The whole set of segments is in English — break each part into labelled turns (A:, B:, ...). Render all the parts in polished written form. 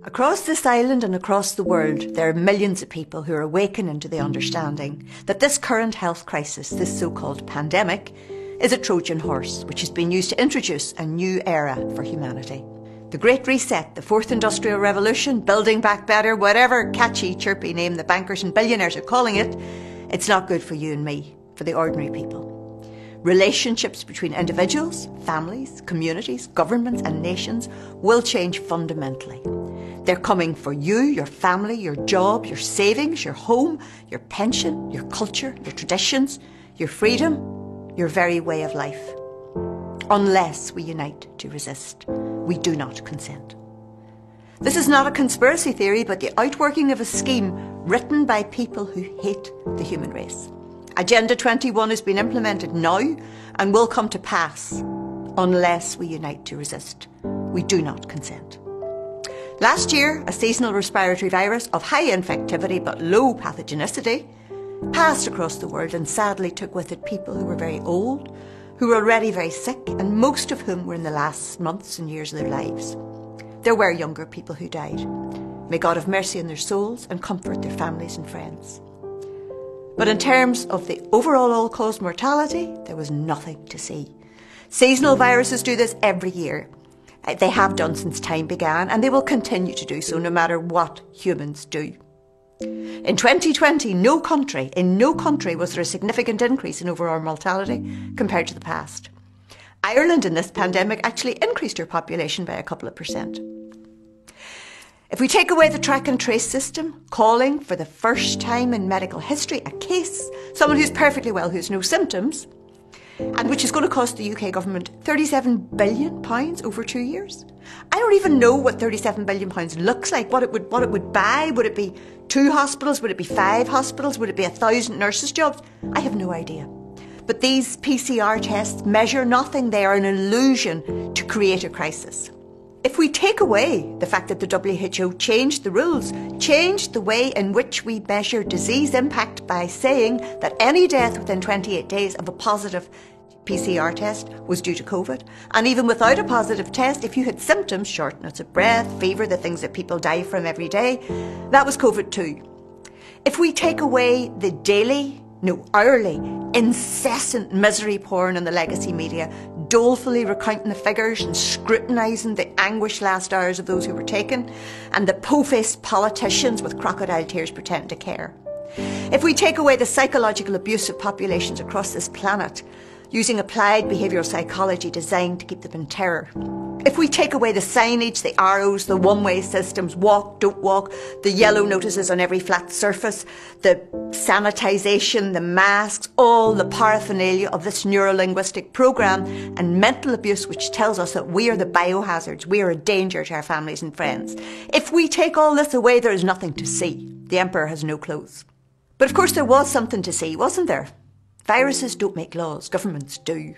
A: Across this island and across the world, there are millions of people who are awakening to the understanding that this current health crisis, this so-called pandemic, is a Trojan horse which has been used to introduce a new era for humanity. The Great Reset, the Fourth Industrial Revolution, Building Back Better, whatever catchy, chirpy name the bankers and billionaires are calling it, it's not good for you and me, for the ordinary people. Relationships between individuals, families, communities, governments and nations will change fundamentally. They're coming for you, your family, your job, your savings, your home, your pension, your culture, your traditions, your freedom, your very way of life. Unless we unite to resist, we do not consent. This is not a conspiracy theory, but the outworking of a scheme written by people who hate the human race. Agenda 21 has been implemented now and will come to pass unless we unite to resist. We do not consent. Last year, a seasonal respiratory virus of high infectivity but low pathogenicity passed across the world and sadly took with it people who were very old, who were already very sick, and most of whom were in the last months and years of their lives. There were younger people who died. May God have mercy on their souls and comfort their families and friends. But in terms of the overall all-cause mortality, there was nothing to see. Seasonal viruses do this every year. They have done since time began, and they will continue to do so no matter what humans do. In 2020, in no country was there a significant increase in overall mortality compared to the past. Ireland in this pandemic actually increased her population by a couple of percent. If we take away the track and trace system, calling for the first time in medical history a case, someone who's perfectly well, who has no symptoms, and which is going to cost the UK government £37 billion over 2 years. I don't even know what £37 billion looks like, what it would buy. Would it be 2 hospitals? Would it be 5 hospitals? Would it be 1,000 nurses' jobs? I have no idea. But these PCR tests measure nothing. They are an illusion to create a crisis. If we take away the fact that the WHO changed the rules, changed the way in which we measure disease impact by saying that any death within 28 days of a positive PCR test was due to COVID, and even without a positive test, if you had symptoms, shortness of breath, fever, the things that people die from every day, that was COVID too. If we take away the hourly, incessant misery porn in the legacy media, dolefully recounting the figures and scrutinising the anguished last hours of those who were taken, and the po-faced politicians with crocodile tears pretending to care. If we take away the psychological abuse of populations across this planet, using applied behavioural psychology designed to keep them in terror. If we take away the signage, the arrows, the one-way systems, walk, don't walk, the yellow notices on every flat surface, the sanitisation, the masks, all the paraphernalia of this neurolinguistic programme and mental abuse which tells us that we are the biohazards, we are a danger to our families and friends. If we take all this away, there is nothing to see. The emperor has no clothes. But of course there was something to see, wasn't there? Viruses don't make laws, governments do.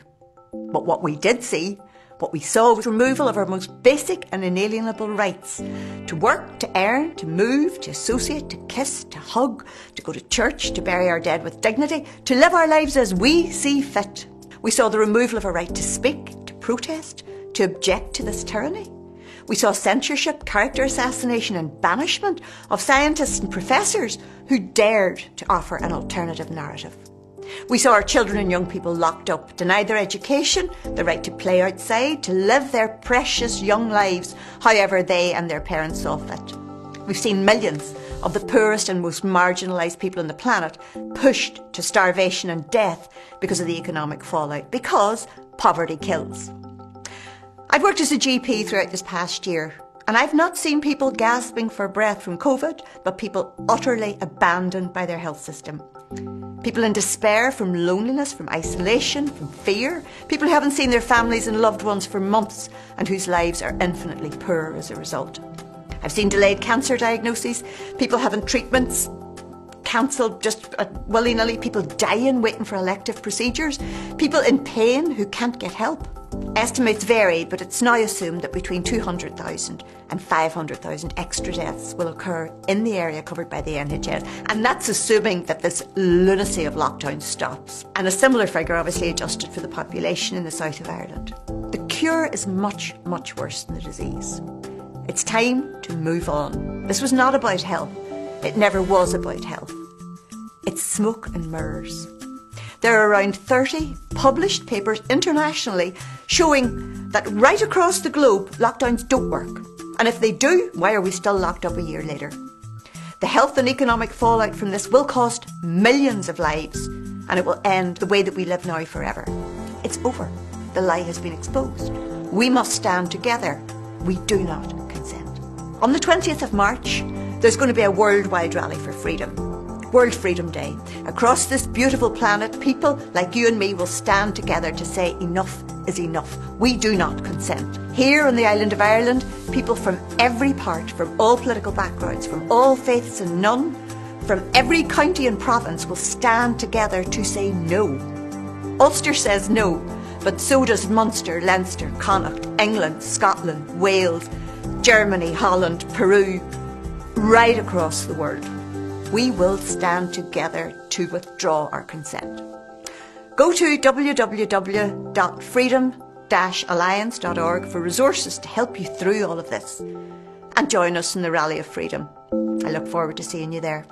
A: But what we did see, what we saw was removal of our most basic and inalienable rights. To work, to earn, to move, to associate, to kiss, to hug, to go to church, to bury our dead with dignity, to live our lives as we see fit. We saw the removal of our right to speak, to protest, to object to this tyranny. We saw censorship, character assassination and banishment of scientists and professors who dared to offer an alternative narrative. We saw our children and young people locked up, denied their education, the right to play outside, to live their precious young lives however they and their parents saw fit. We've seen millions of the poorest and most marginalised people on the planet pushed to starvation and death because of the economic fallout, because poverty kills. I've worked as a GP throughout this past year, and I've not seen people gasping for breath from COVID, but people utterly abandoned by their health system. People in despair from loneliness, from isolation, from fear. People who haven't seen their families and loved ones for months and whose lives are infinitely poor as a result. I've seen delayed cancer diagnoses, people having treatments cancelled just willy-nilly, people dying waiting for elective procedures, people in pain who can't get help. Estimates vary, but it's now assumed that between 200,000 and 500,000 extra deaths will occur in the area covered by the NHS, and that's assuming that this lunacy of lockdown stops. And a similar figure obviously adjusted for the population in the south of Ireland. The cure is much, much worse than the disease. It's time to move on. This was not about health. It never was about health. It's smoke and mirrors. There are around 30 published papers internationally showing that right across the globe, lockdowns don't work. And if they do, why are we still locked up a year later? The health and economic fallout from this will cost millions of lives, and it will end the way that we live now forever. It's over. The lie has been exposed. We must stand together. We do not consent. On the 20th of March, there's going to be a worldwide rally for freedom. World Freedom Day. Across this beautiful planet, people like you and me will stand together to say enough is enough. We do not consent. Here on the island of Ireland, people from every part, from all political backgrounds, from all faiths and none, from every county and province will stand together to say no. Ulster says no, but so does Munster, Leinster, Connacht, England, Scotland, Wales, Germany, Holland, Peru, right across the world. We will stand together to withdraw our consent. Go to www.freedom-alliance.org for resources to help you through all of this, and join us in the Rally of Freedom. I look forward to seeing you there.